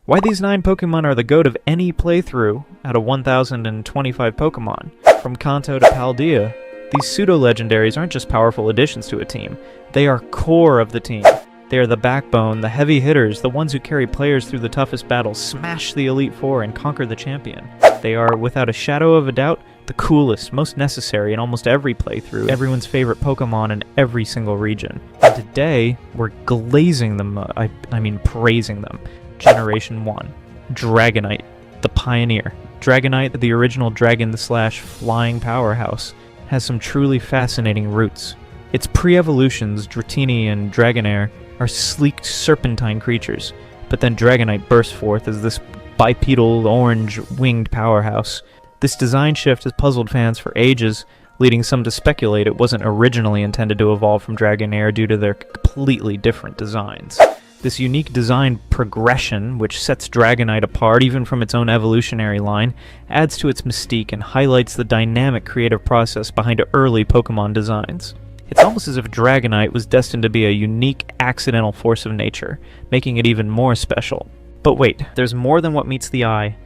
Why these 9 Pokemon are the GOAT of any playthrough out of 1,025 Pokemon. From Kanto to Paldea, these Pseudo Legendaries aren't just powerful additions to a team, they are core of the team. They are the backbone, the heavy hitters, the ones who carry players through the toughest battles, smash the Elite Four, and conquer the champion. They are, without a shadow of a doubt, the coolest, most necessary in almost every playthrough, everyone's favorite Pokemon in every single region. And today, we're glazing them, I mean praising them. Generation 1. Dragonite, the pioneer. Dragonite, the original dragon/flying powerhouse, has some truly fascinating roots. Its pre-evolutions, Dratini and Dragonair, are sleek serpentine creatures, but then Dragonite bursts forth as this bipedal orange-winged powerhouse. This design shift has puzzled fans for ages, leading some to speculate it wasn't originally intended to evolve from Dragonair due to their completely different designs. This unique design progression, which sets Dragonite apart even from its own evolutionary line, adds to its mystique and highlights the dynamic creative process behind early Pokemon designs. It's almost as if Dragonite was destined to be a unique, accidental force of nature, making it even more special. But wait, there's more than what meets the eye.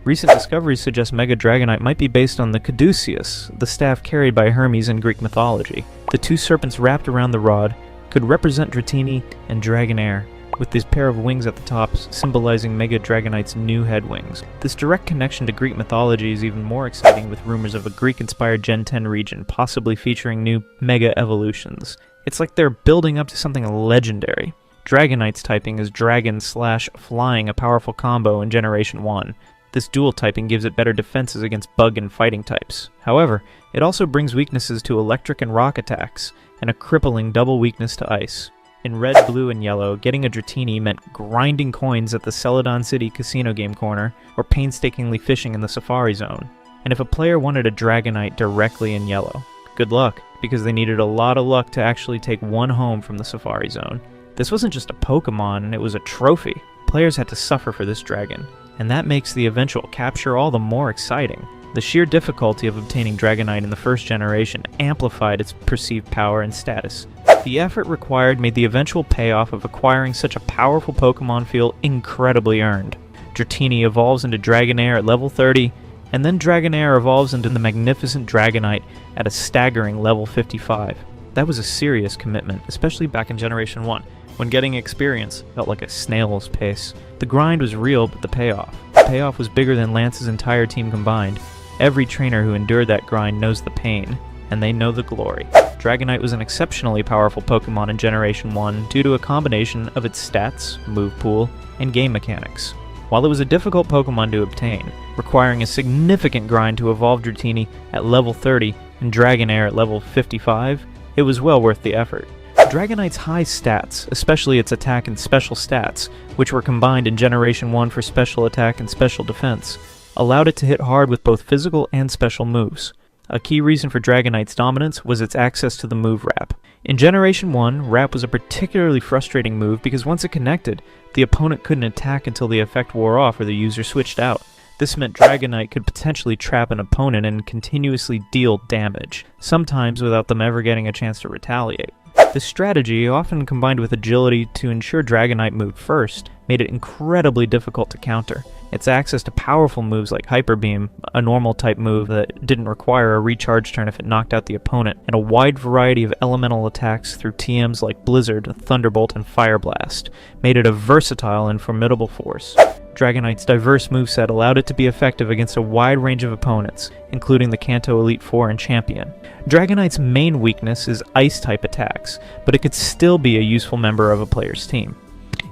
Recent discoveries suggest Mega Dragonite might be based on the Caduceus, the staff carried by Hermes in Greek mythology. The 2 serpents wrapped around the rod could represent Dratini and Dragonair, with this pair of wings at the tops symbolizing Mega Dragonite's new head wings. This direct connection to Greek mythology is even more exciting, with rumors of a Greek-inspired Gen 10 region possibly featuring new Mega evolutions. It's like they're building up to something legendary. Dragonite's typing is Dragon/Flying, a powerful combo in Generation 1. This dual typing gives it better defenses against bug and fighting types. However, it also brings weaknesses to electric and rock attacks, and a crippling double weakness to ice. In red, blue, and yellow, getting a Dratini meant grinding coins at the Celadon City casino game corner, or painstakingly fishing in the Safari Zone. And if a player wanted a Dragonite directly in yellow, good luck, because they needed a lot of luck to actually take one home from the Safari Zone. This wasn't just a Pokemon, it was a trophy. Players had to suffer for this dragon, and that makes the eventual capture all the more exciting. The sheer difficulty of obtaining Dragonite in the first generation amplified its perceived power and status. The effort required made the eventual payoff of acquiring such a powerful Pokemon feel incredibly earned. Dratini evolves into Dragonair at level 30, and then Dragonair evolves into the magnificent Dragonite at a staggering level 55. That was a serious commitment, especially back in Generation 1, when getting experience felt like a snail's pace. The grind was real, but the payoff was bigger than Lance's entire team combined. Every trainer who endured that grind knows the pain, and they know the glory. Dragonite was an exceptionally powerful Pokemon in Generation 1 due to a combination of its stats, move pool, and game mechanics. While it was a difficult Pokemon to obtain, requiring a significant grind to evolve Dratini at level 30 and Dragonair at level 55, it was well worth the effort. Dragonite's high stats, especially its attack and special stats, which were combined in Generation 1 for special attack and special defense, allowed it to hit hard with both physical and special moves. A key reason for Dragonite's dominance was its access to the move Wrap. In Generation 1, Wrap was a particularly frustrating move because once it connected, the opponent couldn't attack until the effect wore off or the user switched out. This meant Dragonite could potentially trap an opponent and continuously deal damage, sometimes without them ever getting a chance to retaliate. This strategy, often combined with agility to ensure Dragonite moved first, made it incredibly difficult to counter. Its access to powerful moves like Hyper Beam, a normal type move that didn't require a recharge turn if it knocked out the opponent, and a wide variety of elemental attacks through TMs like Blizzard, Thunderbolt, and Fire Blast, made it a versatile and formidable force. Dragonite's diverse moveset allowed it to be effective against a wide range of opponents, including the Kanto Elite Four and Champion. Dragonite's main weakness is Ice-type attacks, but it could still be a useful member of a player's team.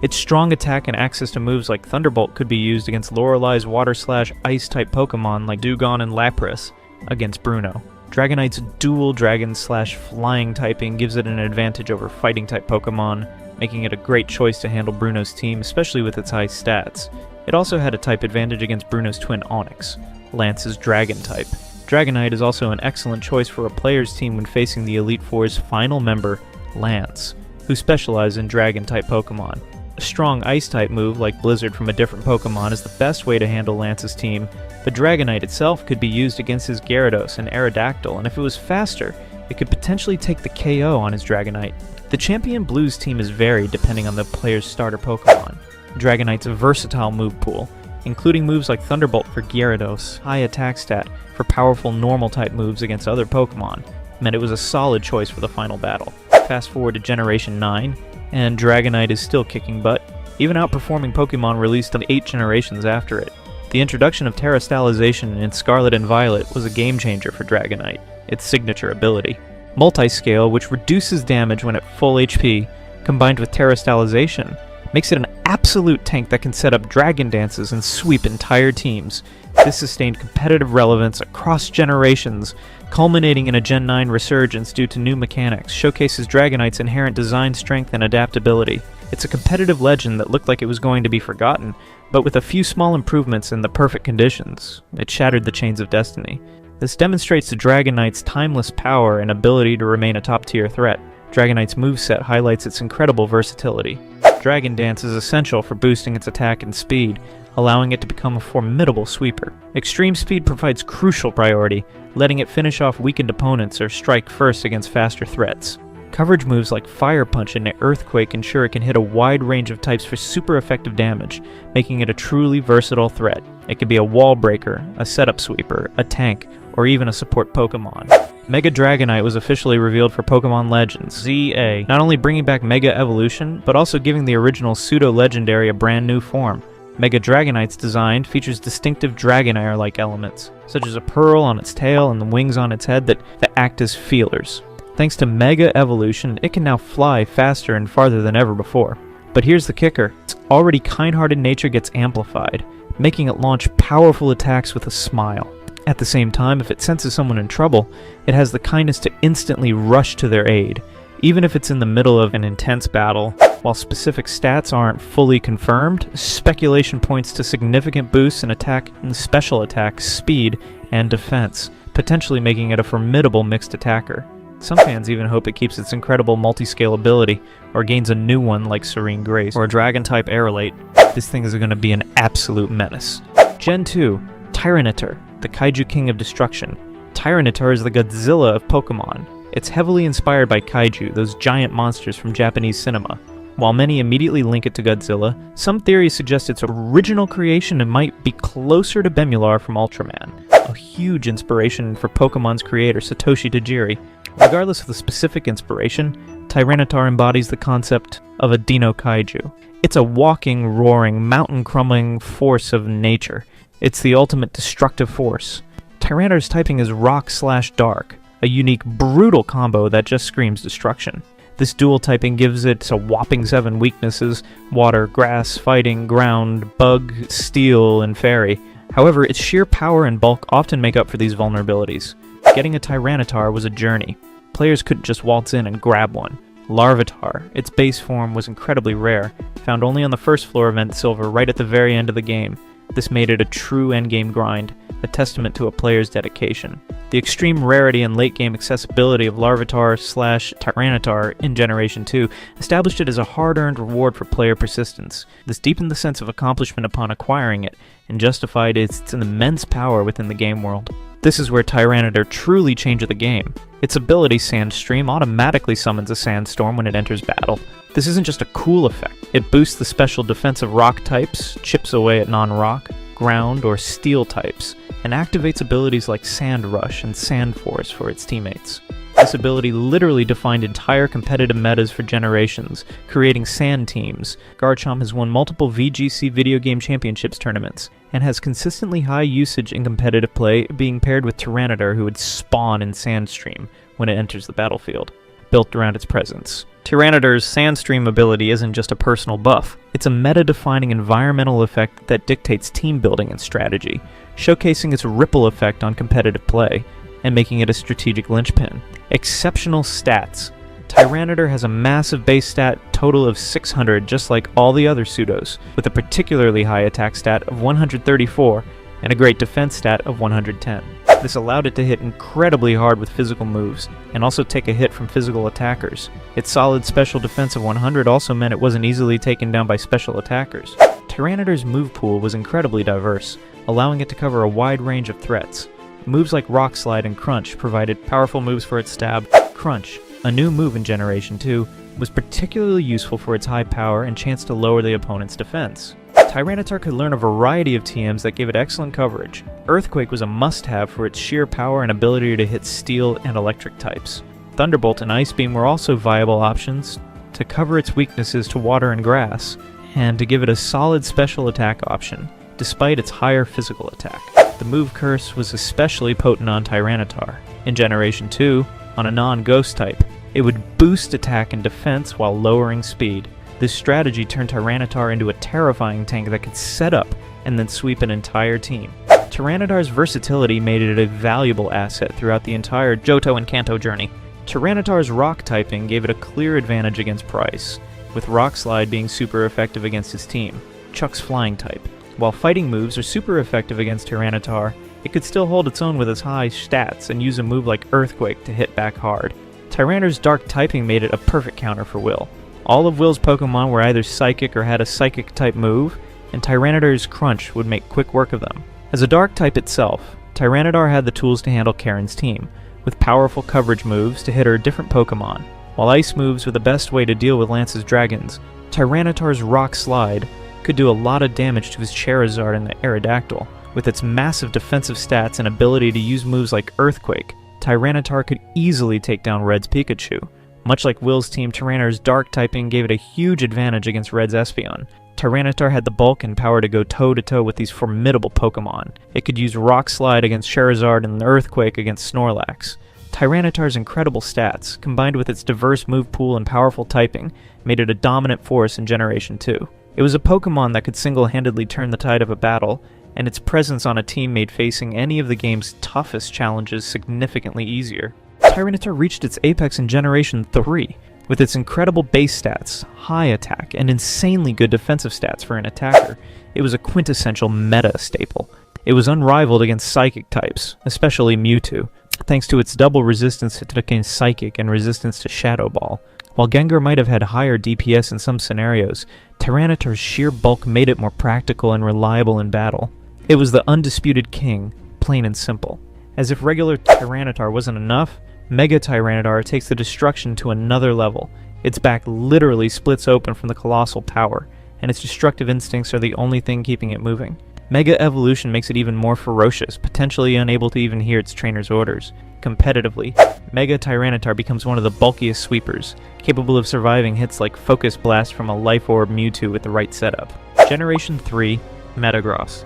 Its strong attack and access to moves like Thunderbolt could be used against Lorelei's Water/Ice-type Pokemon like Dewgong and Lapras against Bruno. Dragonite's dual Dragon/Flying typing gives it an advantage over Fighting-type Pokemon, making it a great choice to handle Bruno's team, especially with its high stats. It also had a type advantage against Bruno's twin Onix, Lance's Dragon-type. Dragonite is also an excellent choice for a player's team when facing the Elite Four's final member, Lance, who specialize in Dragon-type Pokemon. A strong Ice-type move like Blizzard from a different Pokemon is the best way to handle Lance's team, but Dragonite itself could be used against his Gyarados and Aerodactyl, and if it was faster, it could potentially take the KO on his Dragonite. The Champion Blues team is varied depending on the player's starter Pokemon. Dragonite's versatile move pool, including moves like Thunderbolt for Gyarados, high attack stat for powerful normal-type moves against other Pokemon, meant it was a solid choice for the final battle. Fast forward to Generation 9, and Dragonite is still kicking butt, even outperforming Pokemon released 8 generations after it. The introduction of Terastallization in Scarlet and Violet was a game-changer for Dragonite, its signature ability. Multiscale, which reduces damage when at full HP, combined with Terastallization, makes it an absolute tank that can set up dragon dances and sweep entire teams. This sustained competitive relevance across generations, culminating in a Gen 9 resurgence due to new mechanics, showcases Dragonite's inherent design strength and adaptability. It's a competitive legend that looked like it was going to be forgotten, but with a few small improvements in the perfect conditions, it shattered the chains of destiny. This demonstrates the Dragonite's timeless power and ability to remain a top-tier threat. Dragonite's moveset highlights its incredible versatility. Dragon Dance is essential for boosting its attack and speed, allowing it to become a formidable sweeper. Extreme Speed provides crucial priority, letting it finish off weakened opponents or strike first against faster threats. Coverage moves like Fire Punch and Earthquake ensure it can hit a wide range of types for super effective damage, making it a truly versatile threat. It can be a wall breaker, a setup sweeper, a tank, or even a support Pokemon. Mega Dragonite was officially revealed for Pokemon Legends ZA, not only bringing back Mega Evolution, but also giving the original Pseudo Legendary a brand new form. Mega Dragonite's design features distinctive Dragonair-like elements, such as a pearl on its tail and the wings on its head that act as feelers. Thanks to Mega Evolution, it can now fly faster and farther than ever before. But here's the kicker, its already kind-hearted nature gets amplified, making it launch powerful attacks with a smile. At the same time, if it senses someone in trouble, it has the kindness to instantly rush to their aid, even if it's in the middle of an intense battle. While specific stats aren't fully confirmed, speculation points to significant boosts in attack and special attack, speed, and defense, potentially making it a formidable mixed attacker. Some fans even hope it keeps its incredible multi-scale ability, or gains a new one like Serene Grace, or a Dragon-type Aerolate. This thing is going to be an absolute menace. Gen 2, Tyranitar, the Kaiju King of Destruction. Tyranitar is the Godzilla of Pokemon. It's heavily inspired by Kaiju, those giant monsters from Japanese cinema. While many immediately link it to Godzilla, some theories suggest its original creation and might be closer to Bemular from Ultraman, a huge inspiration for Pokemon's creator Satoshi Tajiri. Regardless of the specific inspiration, Tyranitar embodies the concept of a Dino Kaiju. It's a walking, roaring, mountain-crumbling force of nature. It's the ultimate destructive force. Tyranitar's typing is Rock/Dark, a unique, brutal combo that just screams destruction. This dual typing gives it a whopping 7 weaknesses: Water, Grass, Fighting, Ground, Bug, Steel, and Fairy. However, its sheer power and bulk often make up for these vulnerabilities. Getting a Tyranitar was a journey. Players couldn't just waltz in and grab one. Larvitar, its base form, was incredibly rare, found only on the first floor of Event Silver right at the very end of the game. This made it a true endgame grind, a testament to a player's dedication. The extreme rarity and late-game accessibility of Larvitar/Tyranitar in Generation 2 established it as a hard-earned reward for player persistence. This deepened the sense of accomplishment upon acquiring it, and justified its immense power within the game world. This is where Tyranitar truly changed the game. Its ability, Sandstream, automatically summons a Sandstorm when it enters battle. This isn't just a cool effect. It boosts the special defensive rock types, chips away at non-rock, ground, or steel types, and activates abilities like Sand Rush and Sand Force for its teammates. This ability literally defined entire competitive metas for generations, creating sand teams. Garchomp has won multiple VGC Video Game Championships tournaments, and has consistently high usage in competitive play, being paired with Tyranitar, who would spawn in Sandstream when it enters the battlefield, built around its presence. Tyranitar's Sandstream ability isn't just a personal buff, it's a meta-defining environmental effect that dictates team building and strategy, showcasing its ripple effect on competitive play, and making it a strategic linchpin. Exceptional stats. Tyranitar has a massive base stat total of 600, just like all the other pseudos, with a particularly high attack stat of 134 and a great defense stat of 110. This allowed it to hit incredibly hard with physical moves, and also take a hit from physical attackers. Its solid special defense of 100 also meant it wasn't easily taken down by special attackers. Tyranitar's move pool was incredibly diverse, allowing it to cover a wide range of threats. Moves like Rock Slide and Crunch provided powerful moves for its stab. Crunch, a new move in Generation 2, was particularly useful for its high power and chance to lower the opponent's defense. Tyranitar could learn a variety of TMs that gave it excellent coverage. Earthquake was a must-have for its sheer power and ability to hit steel and electric types. Thunderbolt and Ice Beam were also viable options to cover its weaknesses to water and grass, and to give it a solid special attack option, despite its higher physical attack. The move Curse was especially potent on Tyranitar. In Generation 2, on a non-ghost type, it would boost attack and defense while lowering speed. This strategy turned Tyranitar into a terrifying tank that could set up and then sweep an entire team. Tyranitar's versatility made it a valuable asset throughout the entire Johto and Kanto journey. Tyranitar's rock typing gave it a clear advantage against Pryce, with Rock Slide being super effective against his team, Chuck's flying type. While fighting moves are super effective against Tyranitar, it could still hold its own with its high stats and use a move like Earthquake to hit back hard. Tyranitar's dark typing made it a perfect counter for Will. All of Will's Pokemon were either Psychic or had a Psychic type move, and Tyranitar's Crunch would make quick work of them. As a dark type itself, Tyranitar had the tools to handle Karen's team, with powerful coverage moves to hit her different Pokemon. While Ice moves were the best way to deal with Lance's dragons, Tyranitar's Rock Slide could do a lot of damage to his Charizard and the Aerodactyl. With its massive defensive stats and ability to use moves like Earthquake, Tyranitar could easily take down Red's Pikachu. Much like Will's team, Tyranitar's dark typing gave it a huge advantage against Red's Espeon. Tyranitar had the bulk and power to go toe-to-toe with these formidable Pokemon. It could use Rock Slide against Charizard and Earthquake against Snorlax. Tyranitar's incredible stats, combined with its diverse move pool and powerful typing, made it a dominant force in Generation 2. It was a Pokemon that could single-handedly turn the tide of a battle, and its presence on a team made facing any of the game's toughest challenges significantly easier. Tyranitar reached its apex in Generation 3, with its incredible base stats, high attack, and insanely good defensive stats for an attacker. It was a quintessential meta staple. It was unrivaled against Psychic types, especially Mewtwo, thanks to its double resistance against Psychic and resistance to Shadow Ball. While Gengar might have had higher DPS in some scenarios, Tyranitar's sheer bulk made it more practical and reliable in battle. It was the undisputed king, plain and simple. As if regular Tyranitar wasn't enough, Mega Tyranitar takes the destruction to another level. Its back literally splits open from the colossal power, and its destructive instincts are the only thing keeping it moving. Mega Evolution makes it even more ferocious, potentially unable to even hear its trainer's orders. Competitively, Mega Tyranitar becomes one of the bulkiest sweepers, capable of surviving hits like Focus Blast from a Life Orb Mewtwo with the right setup. Generation 3, Metagross.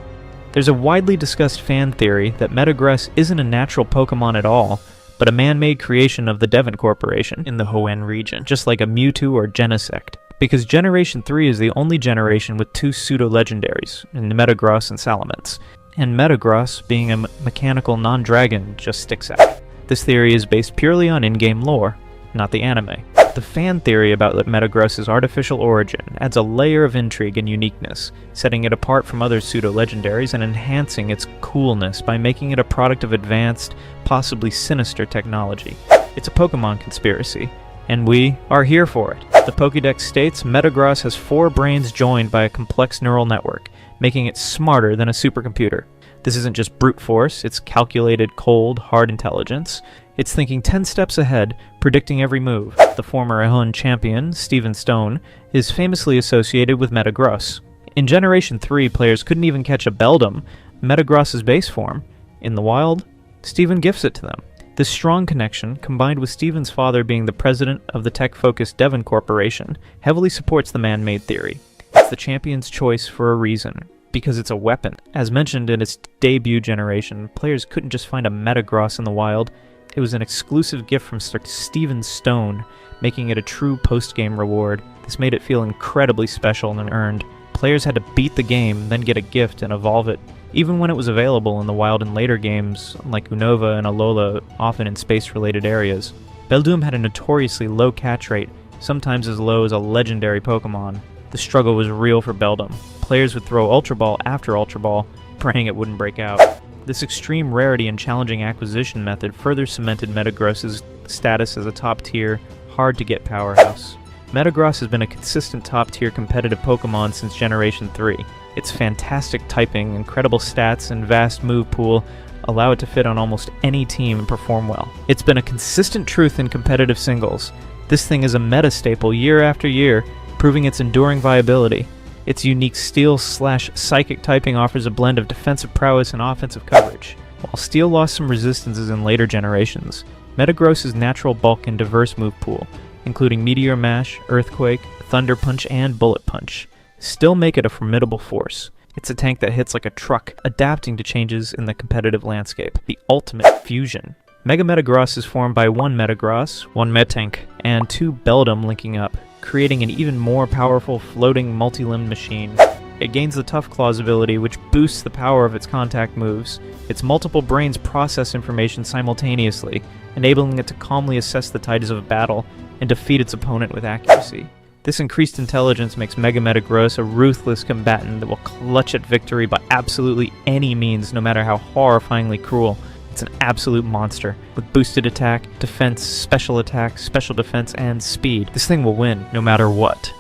There's a widely discussed fan theory that Metagross isn't a natural Pokemon at all, but a man-made creation of the Devon Corporation in the Hoenn region, just like a Mewtwo or Genesect. Because Generation 3 is the only generation with two Pseudo Legendaries, in Metagross and Salamence, and Metagross, being a mechanical non-dragon, just sticks out. This theory is based purely on in-game lore, not the anime. The fan theory about Metagross's artificial origin adds a layer of intrigue and uniqueness, setting it apart from other pseudo-legendaries and enhancing its coolness by making it a product of advanced, possibly sinister technology. It's a Pokemon conspiracy, and we are here for it. The Pokédex states Metagross has 4 brains joined by a complex neural network, making it smarter than a supercomputer. This isn't just brute force, it's calculated, cold, hard intelligence. It's thinking 10 steps ahead, predicting every move. The former Hoenn champion, Steven Stone, is famously associated with Metagross. In Generation 3, players couldn't even catch a Beldum, Metagross's base form. In the wild, Steven gifts it to them. This strong connection, combined with Steven's father being the president of the tech-focused Devon Corporation, heavily supports the man-made theory. It's the champion's choice for a reason, because it's a weapon. As mentioned in its debut generation, players couldn't just find a Metagross in the wild. It was an exclusive gift from Steven Stone, making it a true post-game reward. This made it feel incredibly special and earned. Players had to beat the game, then get a gift and evolve it. Even when it was available in the wild in later games, like Unova and Alola, often in space-related areas. Beldum had a notoriously low catch rate, sometimes as low as a legendary Pokemon. The struggle was real for Beldum. Players would throw Ultra Ball after Ultra Ball, praying it wouldn't break out. This extreme rarity and challenging acquisition method further cemented Metagross's status as a top-tier, hard-to-get powerhouse. Metagross has been a consistent top-tier competitive Pokemon since Generation 3. Its fantastic typing, incredible stats, and vast move pool allow it to fit on almost any team and perform well. It's been a consistent truth in competitive singles, This thing is a meta staple year after year, proving its enduring viability. Its unique Steel/Psychic typing offers a blend of defensive prowess and offensive coverage. While Steel lost some resistances in later generations, Metagross's natural bulk and diverse move pool, including Meteor Mash, Earthquake, Thunder Punch, and Bullet Punch, still make it a formidable force. It's a tank that hits like a truck, adapting to changes in the competitive landscape. The ultimate fusion. Mega Metagross is formed by one Metagross, one Metank, and two Beldum linking up, creating an even more powerful floating multi-limbed machine. It gains the Tough Claws ability, which boosts the power of its contact moves. Its multiple brains process information simultaneously, enabling it to calmly assess the tides of a battle and defeat its opponent with accuracy. This increased intelligence makes Mega Metagross a ruthless combatant that will clutch at victory by absolutely any means, no matter how horrifyingly cruel. It's an absolute monster, with boosted attack, defense, special attack, special defense, and speed. This thing will win, no matter what.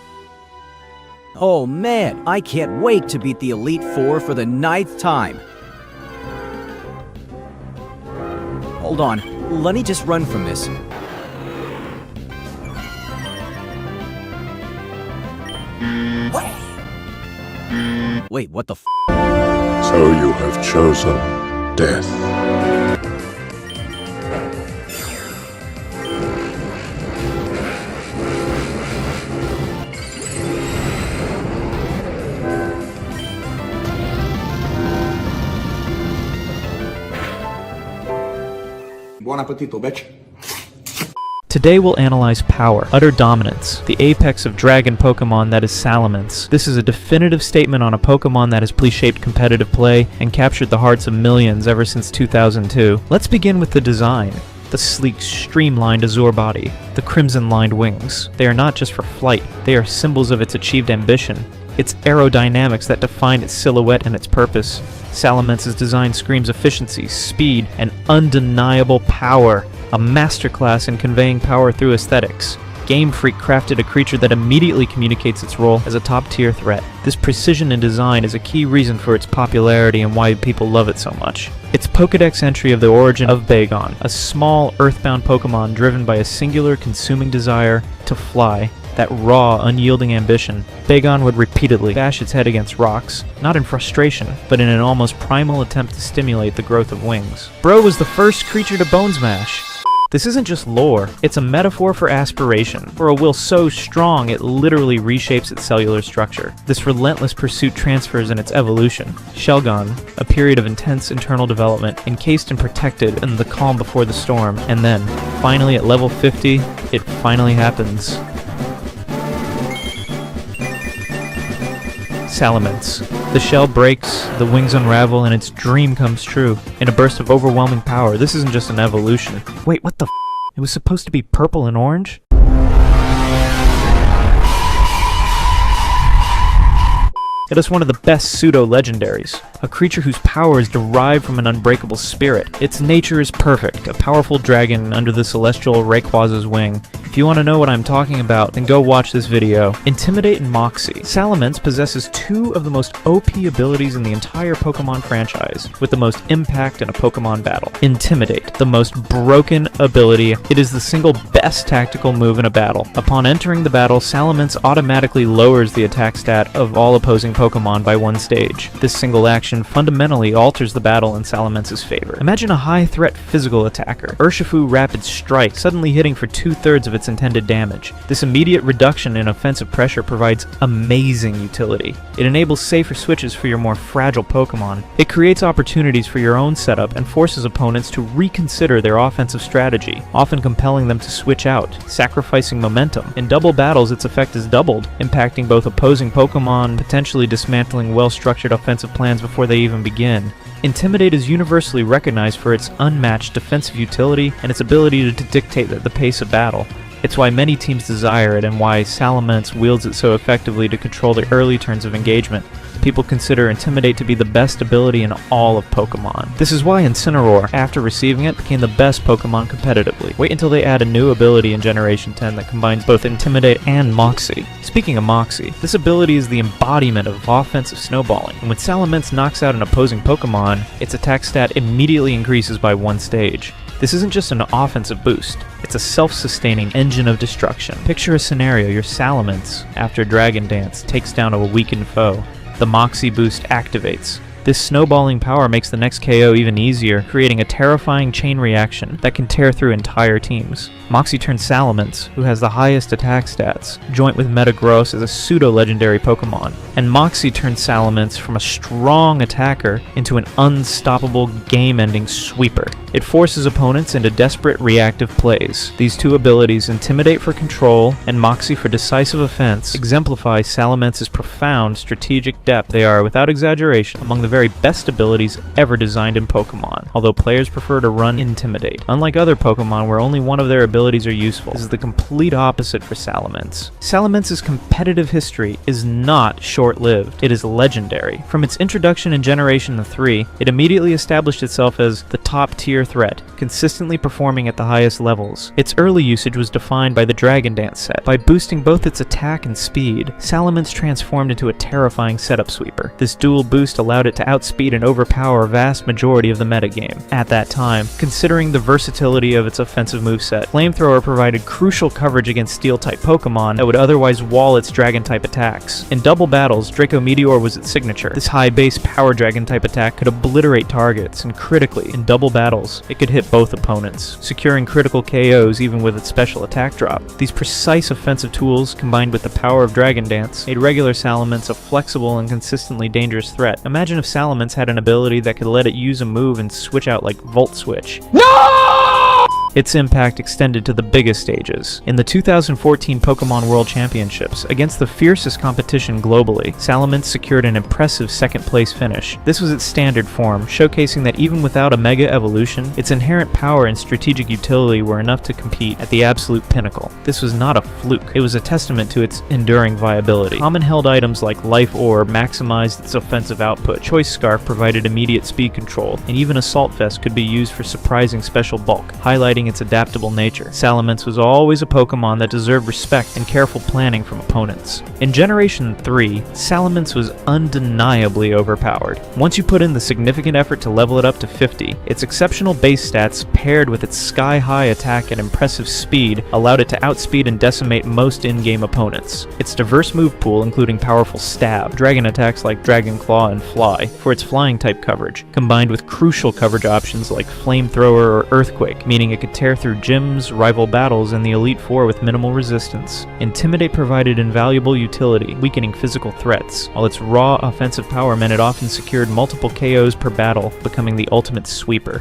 Oh man, I can't wait to beat the Elite Four for the 9th time. Hold on, let me just run from this. Wait, what the f? So you have chosen death. Buon appetito, bitch. Today we'll analyze Power, Utter Dominance, the apex of dragon Pokemon that is Salamence. This is a definitive statement on a Pokemon that has shaped competitive play and captured the hearts of millions ever since 2002. Let's begin with the design. The sleek, streamlined Azure body, the crimson-lined wings. They are not just for flight, they are symbols of its achieved ambition. It's aerodynamics that define its silhouette and its purpose. Salamence's design screams efficiency, speed, and undeniable power. A masterclass in conveying power through aesthetics. Game Freak crafted a creature that immediately communicates its role as a top-tier threat. This precision in design is a key reason for its popularity and why people love it so much. Its Pokédex entry of the origin of Bagon, a small, earthbound Pokemon driven by a singular, consuming desire to fly. That raw, unyielding ambition. Bagon would repeatedly bash its head against rocks, not in frustration, but in an almost primal attempt to stimulate the growth of wings. Bro was the first creature to Bone Smash. This isn't just lore, it's a metaphor for aspiration, for a will so strong it literally reshapes its cellular structure. This relentless pursuit transfers in its evolution. Shelgon, a period of intense internal development, encased and protected in the calm before the storm, and then, finally at level 50, it finally happens. Salamence. The shell breaks, the wings unravel, and its dream comes true. In a burst of overwhelming power, this isn't just an evolution. Wait, what the f? It was supposed to be purple and orange? It is one of the best Pseudo Legendaries, a creature whose power is derived from an unbreakable spirit. Its nature is perfect, a powerful dragon under the celestial Rayquaza's wing. If you want to know what I'm talking about, then go watch this video. Intimidate and Moxie. Salamence possesses two of the most OP abilities in the entire Pokemon franchise, with the most impact in a Pokemon battle. Intimidate, the most broken ability. It is the single best tactical move in a battle. Upon entering the battle, Salamence automatically lowers the attack stat of all opposing Pokemon by one stage. This single action fundamentally alters the battle in Salamence's favor. Imagine a high-threat physical attacker, Urshifu Rapid Strike, suddenly hitting for 2/3 of its intended damage. This immediate reduction in offensive pressure provides amazing utility. It enables safer switches for your more fragile Pokemon. It creates opportunities for your own setup and forces opponents to reconsider their offensive strategy, often compelling them to switch out, sacrificing momentum. In double battles, its effect is doubled, impacting both opposing Pokemon, potentially dismantling well-structured offensive plans before they even begin. Intimidate is universally recognized for its unmatched defensive utility and its ability to dictate the pace of battle. It's why many teams desire it and why Salamence wields it so effectively to control the early turns of engagement. People consider Intimidate to be the best ability in all of Pokemon. This is why Incineroar, after receiving it, became the best Pokemon competitively. Wait until they add a new ability in Generation 10 that combines both Intimidate and Moxie. Speaking of Moxie, this ability is the embodiment of offensive snowballing, and when Salamence knocks out an opposing Pokemon, its attack stat immediately increases by one stage. This isn't just an offensive boost, it's a self-sustaining engine of destruction. Picture a scenario: your Salamence, after Dragon Dance, takes down a weakened foe. The Moxie boost activates. This snowballing power makes the next KO even easier, creating a terrifying chain reaction that can tear through entire teams. Moxie turns Salamence, who has the highest attack stats, joint with Metagross as a pseudo-legendary Pokemon. And Moxie turns Salamence from a strong attacker into an unstoppable game-ending sweeper. It forces opponents into desperate reactive plays. These two abilities, Intimidate for control and Moxie for decisive offense, exemplify Salamence's profound strategic depth. They are, without exaggeration, among the very best abilities ever designed in Pokemon, although players prefer to run Intimidate. Unlike other Pokemon where only one of their abilities are useful, this is the complete opposite for Salamence. Salamence's competitive history is not short-lived, it is legendary. From its introduction in Generation 3, it immediately established itself as the top-tier threat, consistently performing at the highest levels. Its early usage was defined by the Dragon Dance set. By boosting both its attack and speed, Salamence transformed into a terrifying setup sweeper. This dual boost allowed it to outspeed and overpower a vast majority of the metagame. At that time, considering the versatility of its offensive moveset, Flamethrower provided crucial coverage against Steel-type Pokemon that would otherwise wall its Dragon-type attacks. In double battles, Draco Meteor was its signature. This high base power Dragon-type attack could obliterate targets, and critically, in double battles, it could hit both opponents, securing critical KOs even with its special attack drop. These precise offensive tools, combined with the power of Dragon Dance, made regular Salamence a flexible and consistently dangerous threat. Imagine if Salamence had an ability that could let it use a move and switch out like Volt Switch. Its impact extended to the biggest stages. In the 2014 Pokemon World Championships, against the fiercest competition globally, Salamence secured an impressive second-place finish. This was its standard form, showcasing that even without a Mega Evolution, its inherent power and strategic utility were enough to compete at the absolute pinnacle. This was not a fluke, it was a testament to its enduring viability. Common-held items like Life Orb maximized its offensive output, Choice Scarf provided immediate speed control, and even Assault Vest could be used for surprising special bulk, highlighting its adaptable nature. Salamence was always a Pokemon that deserved respect and careful planning from opponents. In Generation 3, Salamence was undeniably overpowered. Once you put in the significant effort to level it up to 50, its exceptional base stats paired with its sky-high attack and impressive speed allowed it to outspeed and decimate most in-game opponents. Its diverse move pool, including powerful Stab, Dragon attacks like Dragon Claw and Fly, for its flying-type coverage, combined with crucial coverage options like Flamethrower or Earthquake, meaning it could tear through gyms, rival battles, and the Elite Four with minimal resistance. Intimidate provided invaluable utility, weakening physical threats, while its raw offensive power meant it often secured multiple KOs per battle, becoming the ultimate sweeper.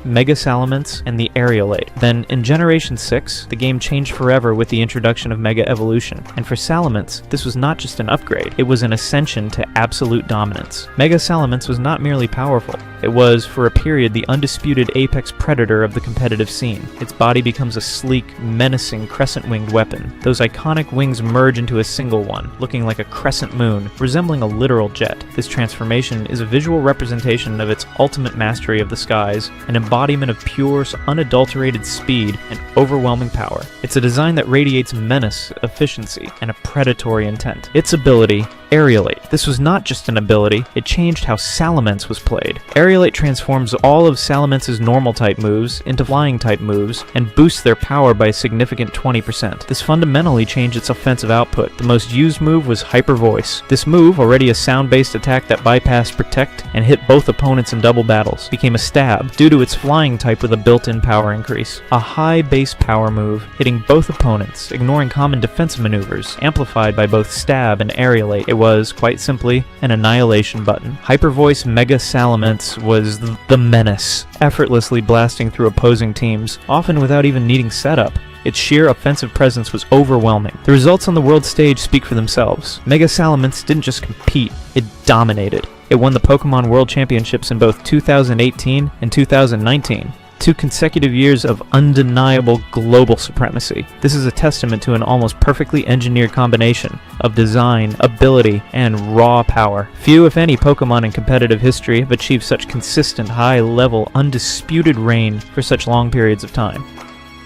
Mega Salamence, and the Aerialate. Then, in Generation 6, the game changed forever with the introduction of Mega Evolution, and for Salamence, this was not just an upgrade, it was an ascension to absolute dominance. Mega Salamence was not merely powerful, it was, for a period, the undisputed apex predator of the competitive scene. Its body becomes a sleek, menacing, crescent-winged weapon. Those iconic wings merge into a single one, looking like a crescent moon, resembling a literal jet. This transformation is a visual representation of its ultimate mastery of the skies, an embodiment of pure, unadulterated speed and overwhelming power. It's a design that radiates menace, efficiency, and a predatory intent. Its ability, Aerialate. This was not just an ability, it changed how Salamence was played. Aerialate transforms all of Salamence's normal-type moves into flying-type moves and boosts their power by a significant 20%. This fundamentally changed its offensive output. The most used move was Hyper Voice. This move, already a sound-based attack that bypassed Protect and hit both opponents in double battles, became a Stab due to its flying type with a built-in power increase. A high base power move, hitting both opponents, ignoring common defensive maneuvers, amplified by both Stab and Aerialate. It was, quite simply, an annihilation button. Hyper Voice Mega Salamence was the menace, effortlessly blasting through opposing teams, often without even needing setup. Its sheer offensive presence was overwhelming. The results on the world stage speak for themselves. Mega Salamence didn't just compete, it dominated. It won the Pokemon World Championships in both 2018 and 2019. 2 consecutive years of undeniable global supremacy. This is a testament to an almost perfectly engineered combination of design, ability, and raw power. Few, if any, Pokemon in competitive history have achieved such consistent, high-level, undisputed reign for such long periods of time.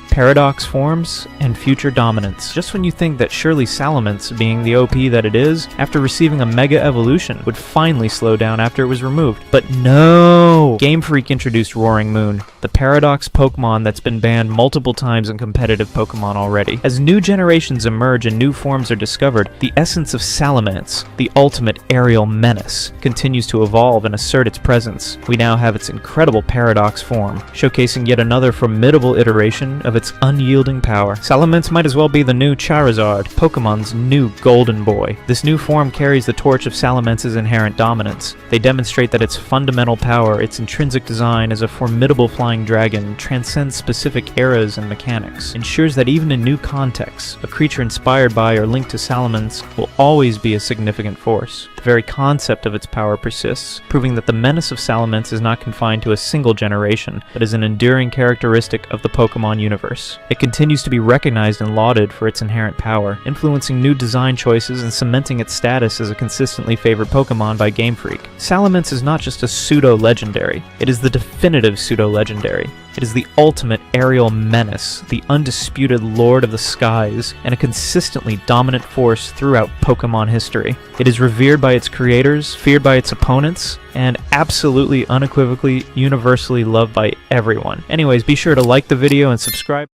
Paradox forms, and future dominance. Just when you think that surely Salamence, being the OP that it is, after receiving a Mega Evolution, would finally slow down after it was removed. But no! Oh, Game Freak introduced Roaring Moon, the paradox Pokemon that's been banned multiple times in competitive Pokemon already. As new generations emerge and new forms are discovered, the essence of Salamence, the ultimate aerial menace, continues to evolve and assert its presence. We now have its incredible paradox form, showcasing yet another formidable iteration of its unyielding power. Salamence might as well be the new Charizard, Pokemon's new golden boy. This new form carries the torch of Salamence's inherent dominance. They demonstrate that its fundamental power, its intrinsic design as a formidable flying dragon, transcends specific eras and mechanics, ensures that even in new contexts, a creature inspired by or linked to Salamence will always be a significant force. The very concept of its power persists, proving that the menace of Salamence is not confined to a single generation, but is an enduring characteristic of the Pokemon universe. It continues to be recognized and lauded for its inherent power, influencing new design choices and cementing its status as a consistently favored Pokemon by Game Freak. Salamence is not just a pseudo-legendary, it is the definitive pseudo-legendary. It is the ultimate aerial menace, the undisputed lord of the skies, and a consistently dominant force throughout Pokemon history. It is revered by its creators, feared by its opponents, and absolutely unequivocally universally loved by everyone. Anyways, be sure to like the video and subscribe.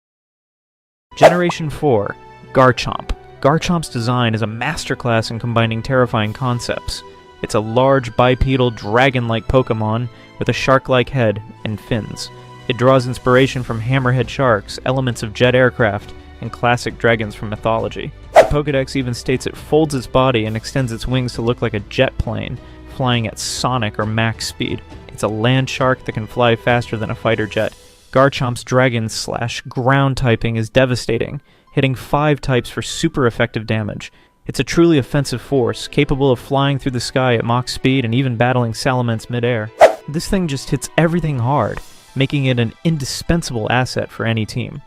Generation 4, Garchomp. Garchomp's design is a masterclass in combining terrifying concepts. It's a large bipedal dragon-like Pokemon with a shark-like head and fins. It draws inspiration from hammerhead sharks, elements of jet aircraft, and classic dragons from mythology. The Pokédex even states it folds its body and extends its wings to look like a jet plane, flying at sonic or max speed. It's a land shark that can fly faster than a fighter jet. Garchomp's dragon/ground typing is devastating, hitting 5 types for super effective damage. It's a truly offensive force, capable of flying through the sky at Mach speed and even battling Salamence midair. This thing just hits everything hard, making it an indispensable asset for any team.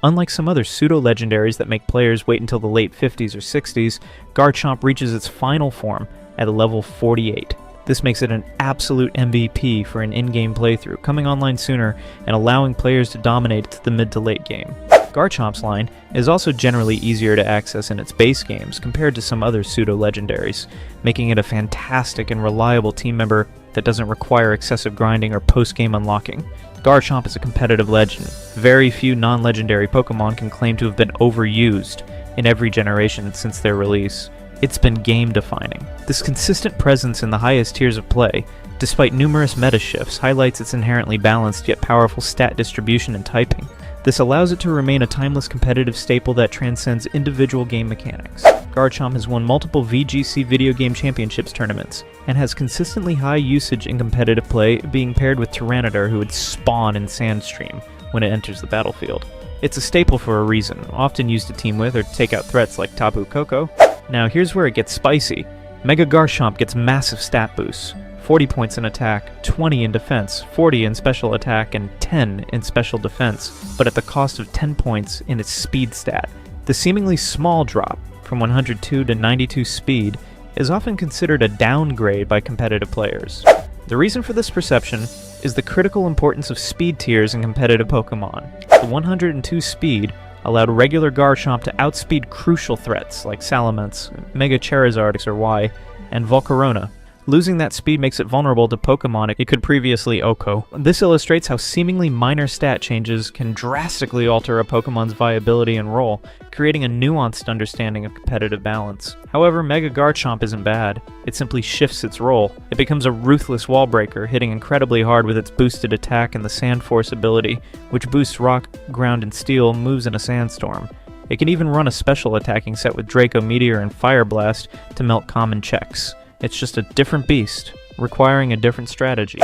Unlike some other pseudo-legendaries that make players wait until the late 50s or 60s, Garchomp reaches its final form at level 48. This makes it an absolute MVP for an in-game playthrough, coming online sooner and allowing players to dominate to the mid to late game. Garchomp's line is also generally easier to access in its base games compared to some other pseudo-legendaries, making it a fantastic and reliable team member that doesn't require excessive grinding or post-game unlocking. Garchomp is a competitive legend. Very few non-legendary Pokemon can claim to have been overused in every generation since their release. It's been game-defining. This consistent presence in the highest tiers of play, despite numerous meta shifts, highlights its inherently balanced yet powerful stat distribution and typing. This allows it to remain a timeless competitive staple that transcends individual game mechanics. Garchomp has won multiple VGC video game championships tournaments, and has consistently high usage in competitive play, being paired with Tyranitar, who would spawn in Sandstream when it enters the battlefield. It's a staple for a reason, often used to team with or take out threats like Tapu Koko. Now here's where it gets spicy. Mega Garchomp gets massive stat boosts. 40 points in attack, 20 in defense, 40 in special attack, and 10 in special defense, but at the cost of 10 points in its speed stat. The seemingly small drop, from 102 to 92 speed, is often considered a downgrade by competitive players. The reason for this perception is the critical importance of speed tiers in competitive Pokemon. The 102 speed allowed regular Garchomp to outspeed crucial threats like Salamence, Mega Charizard XY, and Volcarona. Losing that speed makes it vulnerable to Pokemon it could previously OHKO. This illustrates how seemingly minor stat changes can drastically alter a Pokemon's viability and role, creating a nuanced understanding of competitive balance. However, Mega Garchomp isn't bad. It simply shifts its role. It becomes a ruthless wall breaker, hitting incredibly hard with its boosted attack and the Sand Force ability, which boosts rock, ground, and steel moves in a sandstorm. It can even run a special attacking set with Draco Meteor and Fire Blast to melt common checks. It's just a different beast, requiring a different strategy.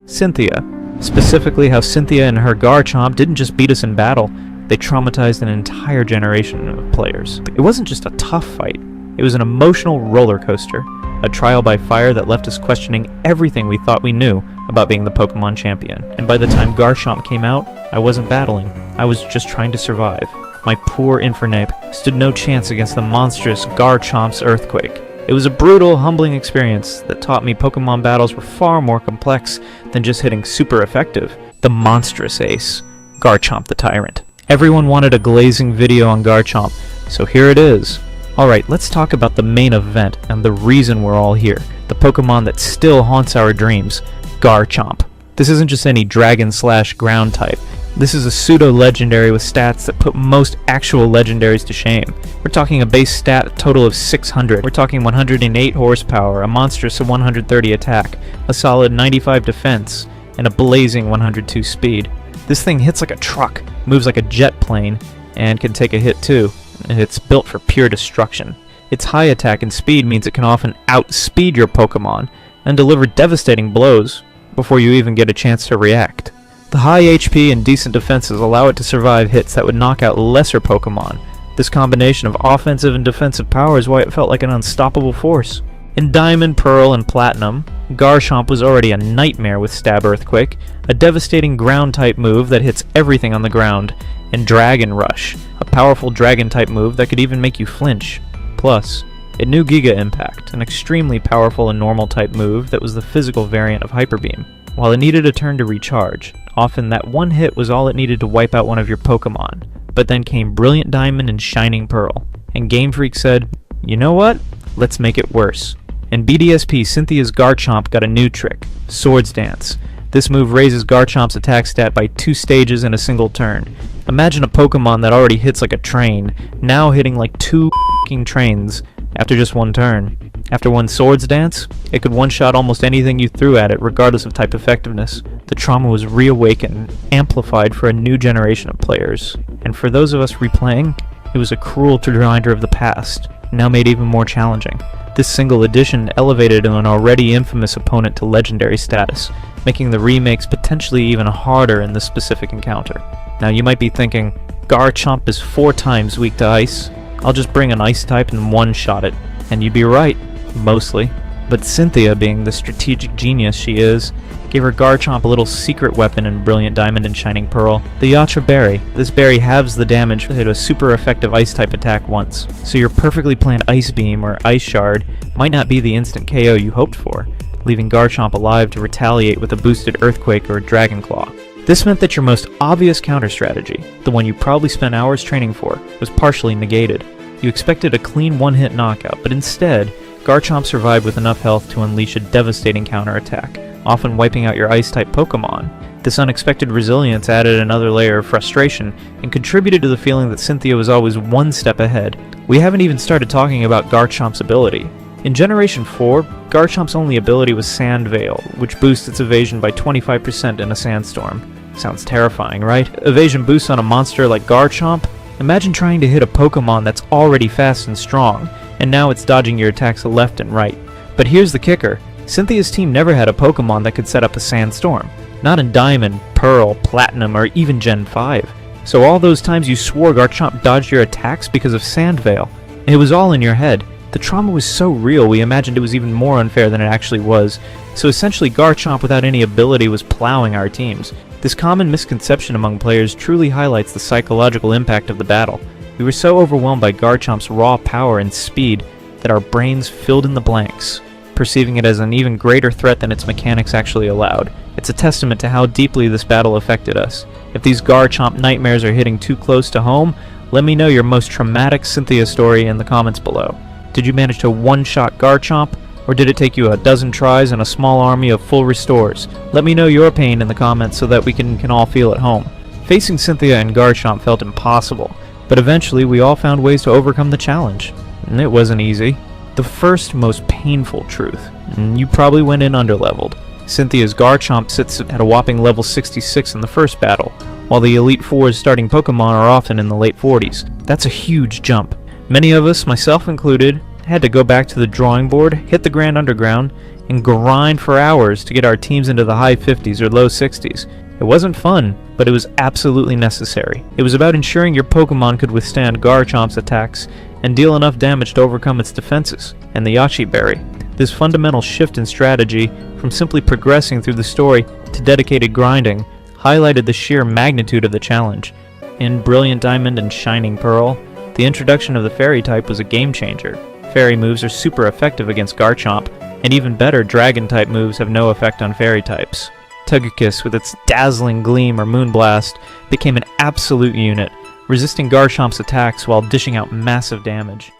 Cynthia. Specifically how Cynthia and her Garchomp didn't just beat us in battle, they traumatized an entire generation of players. It wasn't just a tough fight, it was an emotional roller coaster, a trial by fire that left us questioning everything we thought we knew about being the Pokemon champion. And by the time Garchomp came out, I wasn't battling, I was just trying to survive. My poor Infernape stood no chance against the monstrous Garchomp's Earthquake. It was a brutal, humbling experience that taught me Pokemon battles were far more complex than just hitting super effective. The monstrous ace, Garchomp the Tyrant. Everyone wanted a glazing video on Garchomp, so here it is. Alright, let's talk about the main event and the reason we're all here. The Pokemon that still haunts our dreams. Garchomp. This isn't just any dragon/ground type. This is a pseudo legendary with stats that put most actual legendaries to shame. We're talking a base stat total of 600. We're talking 108 horsepower, a monstrous 130 attack, a solid 95 defense, and a blazing 102 speed. This thing hits like a truck, moves like a jet plane, and can take a hit too. It's built for pure destruction. Its high attack and speed means it can often outspeed your Pokemon and deliver devastating blows before you even get a chance to react. The high HP and decent defenses allow it to survive hits that would knock out lesser Pokemon. This combination of offensive and defensive power is why it felt like an unstoppable force. In Diamond, Pearl, and Platinum, Garchomp was already a nightmare with Stab Earthquake, a devastating ground-type move that hits everything on the ground, and Dragon Rush, a powerful dragon-type move that could even make you flinch. Plus, it knew Giga Impact, an extremely powerful and normal-type move that was the physical variant of Hyper Beam. While it needed a turn to recharge, often that one hit was all it needed to wipe out one of your Pokemon. But then came Brilliant Diamond and Shining Pearl, and Game Freak said, you know what? Let's make it worse. In BDSP, Cynthia's Garchomp got a new trick, Swords Dance. This move raises Garchomp's attack stat by 2 stages in a single turn. Imagine a Pokemon that already hits like a train, now hitting like 2 f***ing trains after just one turn. After one Swords Dance, it could one-shot almost anything you threw at it regardless of type effectiveness. The trauma was reawakened, amplified for a new generation of players. And for those of us replaying, it was a cruel reminder of the past, now made even more challenging. This single edition elevated an already infamous opponent to legendary status, making the remakes potentially even harder in this specific encounter. Now you might be thinking, Garchomp is 4 times weak to ice, I'll just bring an ice type and one-shot it. And you'd be right, mostly. But Cynthia, being the strategic genius she is, gave her Garchomp a little secret weapon in Brilliant Diamond and Shining Pearl, the Yacha Berry. This berry halves the damage to hit a super effective ice-type attack once, so your perfectly planned Ice Beam or Ice Shard might not be the instant KO you hoped for, leaving Garchomp alive to retaliate with a boosted Earthquake or Dragon Claw. This meant that your most obvious counter strategy, the one you probably spent hours training for, was partially negated. You expected a clean one-hit knockout, but instead, Garchomp survived with enough health to unleash a devastating counterattack, often wiping out your Ice-type Pokemon. This unexpected resilience added another layer of frustration and contributed to the feeling that Cynthia was always one step ahead. We haven't even started talking about Garchomp's ability. In Generation 4, Garchomp's only ability was Sand Veil, which boosts its evasion by 25% in a sandstorm. Sounds terrifying, right? Evasion boosts on a monster like Garchomp? Imagine trying to hit a Pokemon that's already fast and strong, and now it's dodging your attacks left and right. But here's the kicker. Cynthia's team never had a Pokemon that could set up a sandstorm. Not in Diamond, Pearl, Platinum, or even Gen 5. So all those times you swore Garchomp dodged your attacks because of Sand Veil, it was all in your head. The trauma was so real we imagined it was even more unfair than it actually was. So essentially Garchomp without any ability was plowing our teams. This common misconception among players truly highlights the psychological impact of the battle. We were so overwhelmed by Garchomp's raw power and speed that our brains filled in the blanks, perceiving it as an even greater threat than its mechanics actually allowed. It's a testament to how deeply this battle affected us. If these Garchomp nightmares are hitting too close to home, let me know your most traumatic Cynthia story in the comments below. Did you manage to one-shot Garchomp? Or did it take you a dozen tries and a small army of full restores? Let me know your pain in the comments so that we can all feel at home. Facing Cynthia and Garchomp felt impossible, but eventually we all found ways to overcome the challenge. And it wasn't easy. The first most painful truth, and you probably went in underleveled. Cynthia's Garchomp sits at a whopping level 66 in the first battle, while the Elite Four's starting Pokemon are often in the late 40s. That's a huge jump. Many of us, myself included, had to go back to the drawing board, hit the Grand Underground, and grind for hours to get our teams into the high 50s or low 60s. It wasn't fun, but it was absolutely necessary. It was about ensuring your Pokemon could withstand Garchomp's attacks and deal enough damage to overcome its defenses, and the Yachi Berry. This fundamental shift in strategy, from simply progressing through the story to dedicated grinding, highlighted the sheer magnitude of the challenge. In Brilliant Diamond and Shining Pearl, the introduction of the Fairy type was a game changer. Fairy moves are super effective against Garchomp, and even better, Dragon-type moves have no effect on Fairy types. Togekiss, with its dazzling gleam or Moonblast, became an absolute unit, resisting Garchomp's attacks while dishing out massive damage.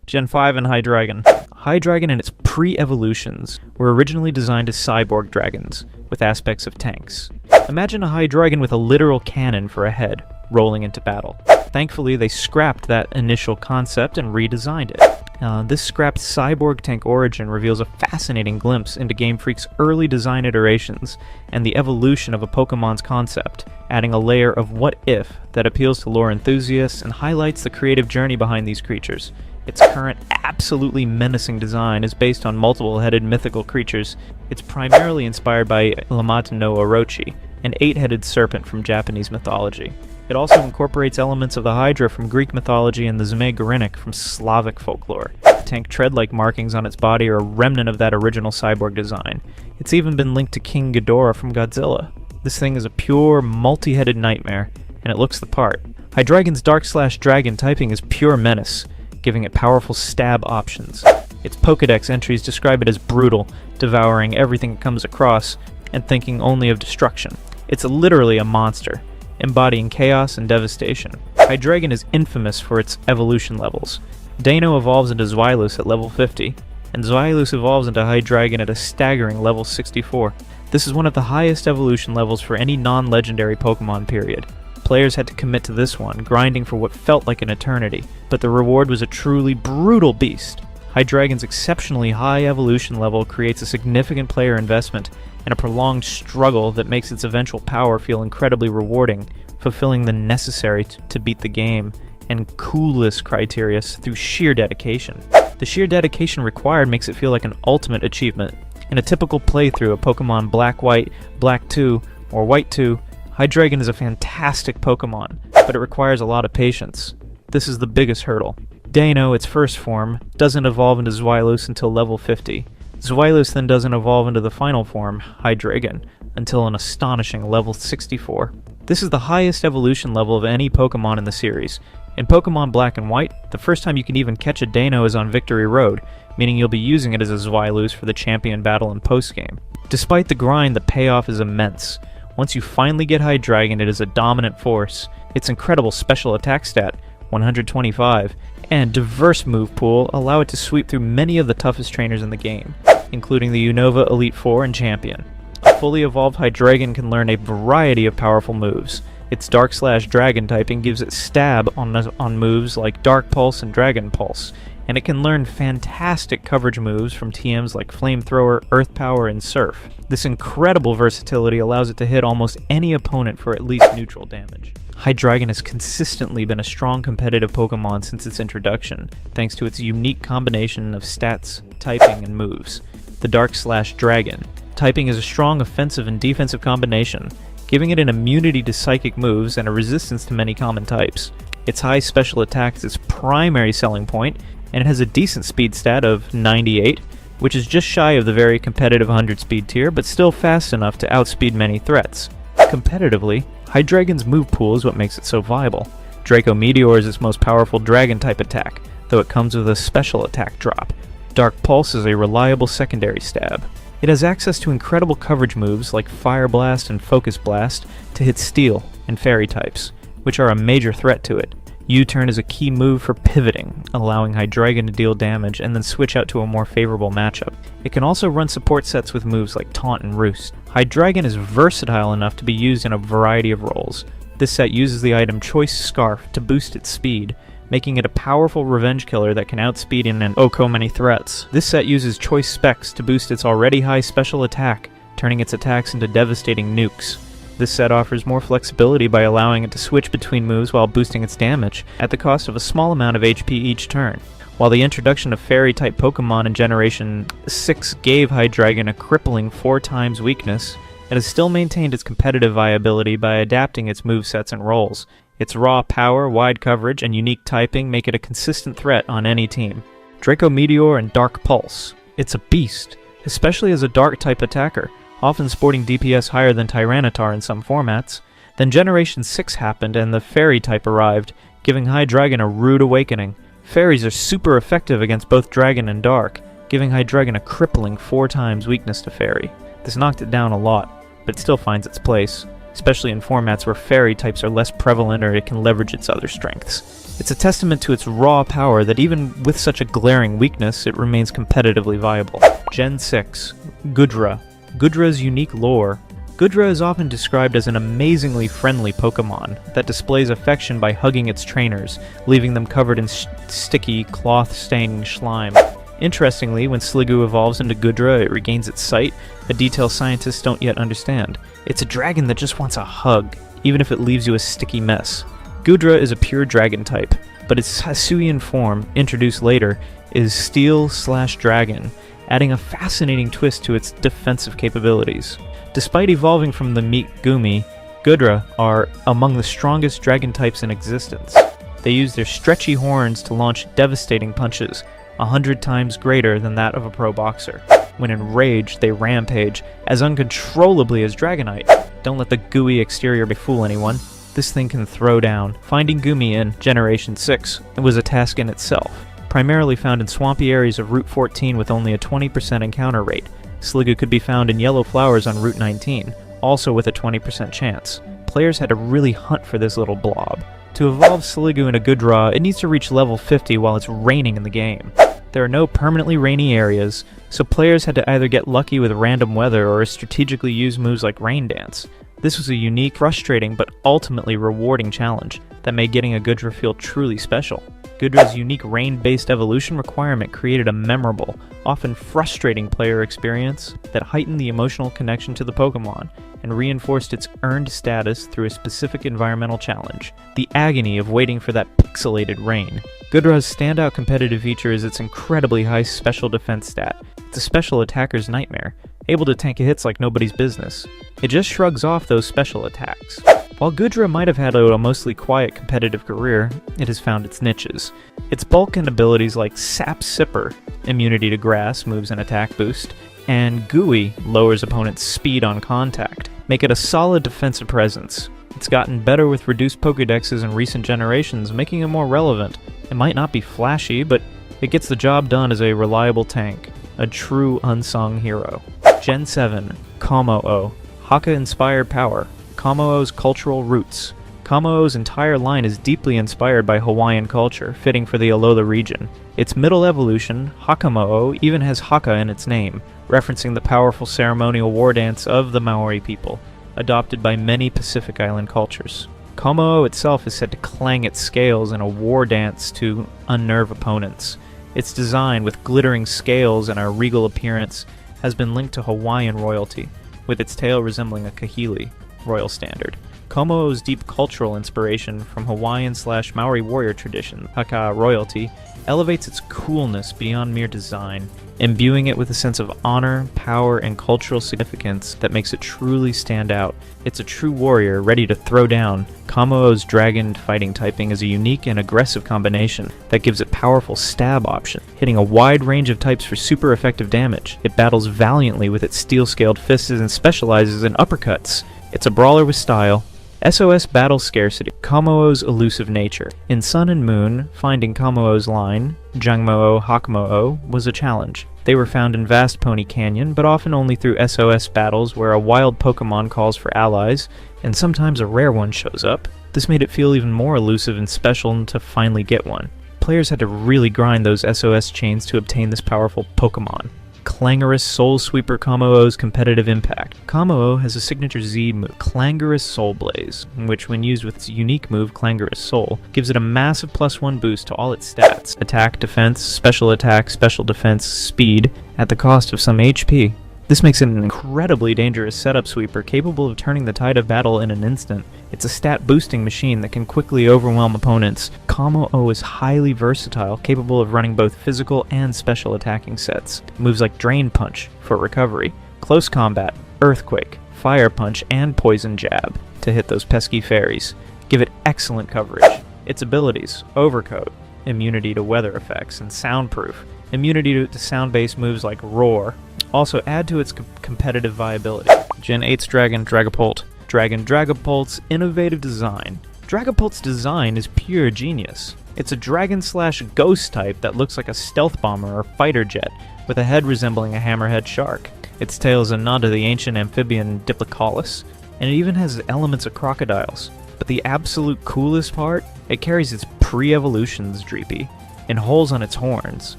Gen 5 and Hydreigon. Hydreigon and its pre-evolutions were originally designed as cyborg dragons, with aspects of tanks. Imagine a Hydreigon with a literal cannon for a head, rolling into battle. Thankfully, they scrapped that initial concept and redesigned it. This scrapped cyborg tank origin reveals a fascinating glimpse into Game Freak's early design iterations and the evolution of a Pokemon's concept, adding a layer of what-if that appeals to lore enthusiasts and highlights the creative journey behind these creatures. Its current absolutely menacing design is based on multiple-headed mythical creatures. It's primarily inspired by Lamata no Orochi, an 8-headed serpent from Japanese mythology. It also incorporates elements of the Hydra from Greek mythology and the Zmei from Slavic folklore. The tank tread-like markings on its body are a remnant of that original cyborg design. It's even been linked to King Ghidorah from Godzilla. This thing is a pure, multi-headed nightmare, and it looks the part. Hydreigon's Dark/Dragon typing is pure menace, giving it powerful stab options. Its Pokédex entries describe it as brutal, devouring everything it comes across, and thinking only of destruction. It's literally a monster, embodying chaos and devastation. Hydreigon is infamous for its evolution levels. Dano evolves into Zweilous at level 50, and Zweilous evolves into Hydreigon at a staggering level 64. This is one of the highest evolution levels for any non-legendary Pokemon period. Players had to commit to this one, grinding for what felt like an eternity, but the reward was a truly brutal beast. Hydreigon's exceptionally high evolution level creates a significant player investment and a prolonged struggle that makes its eventual power feel incredibly rewarding, fulfilling the necessary to beat the game and coolest criteria through sheer dedication. The sheer dedication required makes it feel like an ultimate achievement. In a typical playthrough of Pokemon Black-White, Black 2, or White 2, Hydreigon is a fantastic Pokemon, but it requires a lot of patience. This is the biggest hurdle. Dano, its first form, doesn't evolve into Zweilous until level 50. Zweilous then doesn't evolve into the final form, Hydreigon, until an astonishing level 64. This is the highest evolution level of any Pokemon in the series. In Pokemon Black and White, the first time you can even catch a Dano is on Victory Road, meaning you'll be using it as a Zweilous for the champion battle and postgame. Despite the grind, the payoff is immense. Once you finally get Hydreigon, it is a dominant force. Its incredible special attack stat, 125, and diverse move pool allow it to sweep through many of the toughest trainers in the game, including the Unova Elite Four and Champion. A fully evolved Hydreigon can learn a variety of powerful moves. Its Dark/Dragon typing gives it stab on moves like Dark Pulse and Dragon Pulse, and it can learn fantastic coverage moves from TMs like Flamethrower, Earth Power, and Surf. This incredible versatility allows it to hit almost any opponent for at least neutral damage. Hydreigon has consistently been a strong competitive Pokemon since its introduction, thanks to its unique combination of stats, typing, and moves. The Dark/Dragon typing is a strong offensive and defensive combination, giving it an immunity to psychic moves and a resistance to many common types. Its high special attack is its primary selling point, and it has a decent speed stat of 98, which is just shy of the very competitive 100 speed tier, but still fast enough to outspeed many threats. Competitively, Hydreigon's move pool is what makes it so viable. Draco Meteor is its most powerful Dragon-type attack, though it comes with a special attack drop. Dark Pulse is a reliable secondary stab. It has access to incredible coverage moves like Fire Blast and Focus Blast to hit Steel and Fairy types, which are a major threat to it. U-turn is a key move for pivoting, allowing Hydreigon to deal damage and then switch out to a more favorable matchup. It can also run support sets with moves like Taunt and Roost. Hydreigon is versatile enough to be used in a variety of roles. This set uses the item Choice Scarf to boost its speed, making it a powerful revenge killer that can outspeed in an oh many threats. This set uses Choice Specs to boost its already high special attack, turning its attacks into devastating nukes. This set offers more flexibility by allowing it to switch between moves while boosting its damage, at the cost of a small amount of HP each turn. While the introduction of Fairy-type Pokemon in Generation 6 gave Hydreigon a crippling 4 times weakness, it has still maintained its competitive viability by adapting its movesets and roles. Its raw power, wide coverage, and unique typing make it a consistent threat on any team. Draco Meteor and Dark Pulse. It's a beast, especially as a Dark-type attacker, often sporting DPS higher than Tyranitar in some formats. Then Generation 6 happened and the Fairy type arrived, giving Hydreigon a rude awakening. Fairies are super effective against both Dragon and Dark, giving Hydreigon a crippling 4 times weakness to Fairy. This knocked it down a lot, but it still finds its place. especially in formats where fairy types are less prevalent or it can leverage its other strengths. It's a testament to its raw power that even with such a glaring weakness, it remains competitively viable. Gen 6. Goodra. Goodra's unique lore. Goodra is often described as an amazingly friendly Pokemon that displays affection by hugging its trainers, leaving them covered in sticky, cloth-staining slime. Interestingly, when Sliggoo evolves into Goodra, it regains its sight, a detail scientists don't yet understand. It's a dragon that just wants a hug, even if it leaves you a sticky mess. Goodra is a pure dragon type, but its Hisuian form, introduced later, is Steel/Dragon, adding a fascinating twist to its defensive capabilities. Despite evolving from the meek Gumi, Goodra are among the strongest dragon types in existence. They use their stretchy horns to launch devastating punches, 100 times greater than that of a pro boxer. When enraged, they rampage as uncontrollably as Dragonite. Don't let the gooey exterior befool anyone. This thing can throw down. Finding Gumi in Generation 6 was a task in itself. Primarily found in swampy areas of Route 14 with only a 20% encounter rate. Sliggoo could be found in yellow flowers on Route 19, also with a 20% chance. Players had to really hunt for this little blob. To evolve Sliggoo into Goodra, it needs to reach level 50 while it's raining in the game. There are no permanently rainy areas, so players had to either get lucky with random weather or strategically use moves like Rain Dance. This was a unique, frustrating, but ultimately rewarding challenge that made getting a Goodra feel truly special. Goodra's unique rain-based evolution requirement created a memorable, often frustrating player experience that heightened the emotional connection to the Pokemon and reinforced its earned status through a specific environmental challenge, the agony of waiting for that pixelated rain. Goodra's standout competitive feature is its incredibly high special defense stat. It's a special attacker's nightmare, able to tank hits like nobody's business. It just shrugs off those special attacks. While Goodra might have had a mostly quiet competitive career, it has found its niches. Its bulk and abilities like Sap Sipper, immunity to grass, moves an attack boost, and Gooey lowers opponents' speed on contact, make it a solid defensive presence. It's gotten better with reduced Pokédexes in recent generations, making it more relevant. It might not be flashy, but it gets the job done as a reliable tank, a true unsung hero. Gen 7. Kommo-o. Haka-inspired power. Kommo-o's cultural roots. Kommo-o's entire line is deeply inspired by Hawaiian culture, fitting for the Alola region. Its middle evolution, Hakamo-o, even has Haka in its name, referencing the powerful ceremonial war dance of the Maori people, adopted by many Pacific Island cultures. Kommo-o itself is said to clang its scales in a war dance to unnerve opponents. Its design, with glittering scales and a regal appearance, has been linked to Hawaiian royalty, with its tail resembling a kahili, royal standard. Kommo-o's deep cultural inspiration from Hawaiian/Maori warrior tradition, Haka royalty, elevates its coolness beyond mere design, imbuing it with a sense of honor, power, and cultural significance that makes it truly stand out. It's a true warrior ready to throw down. Kommo-o's dragon fighting typing is a unique and aggressive combination that gives it powerful stab option, hitting a wide range of types for super effective damage. It battles valiantly with its steel-scaled fists and specializes in uppercuts. It's a brawler with style. SOS battle scarcity. Kommo-o's elusive nature. In Sun and Moon, finding Kommo-o's line, Jangmo-o, Hakmo-o, was a challenge. They were found in vast Pony Canyon, but often only through SOS battles where a wild Pokemon calls for allies, and sometimes a rare one shows up. This made it feel even more elusive and special to finally get one. Players had to really grind those SOS chains to obtain this powerful Pokemon. Clangorous Soul Sweeper Kommo-o's competitive impact. Kommo-o has a signature Z move, Clangorous Soul Blaze, which when used with its unique move, Clangorous Soul, gives it a massive +1 boost to all its stats, attack, defense, special attack, special defense, speed, at the cost of some HP. This makes it an incredibly dangerous setup sweeper capable of turning the tide of battle in an instant. It's a stat boosting machine that can quickly overwhelm opponents. Kommo-o is highly versatile, capable of running both physical and special attacking sets. Moves like Drain Punch for recovery, Close Combat, Earthquake, Fire Punch, and Poison Jab to hit those pesky fairies. Give it excellent coverage. Its abilities: Overcoat, immunity to weather effects, and Soundproof, immunity to sound-based moves like Roar. Also add to its competitive viability. Gen 8's Dragon Dragapult. Dragapult's innovative design. Dragapult's design is pure genius. It's a dragon/ghost type that looks like a stealth bomber or fighter jet, with a head resembling a hammerhead shark. Its tail is a nod to the ancient amphibian Diplodocus. and it even has elements of crocodiles. But the absolute coolest part, it carries its pre-evolution's Dreepy in holes on its horns,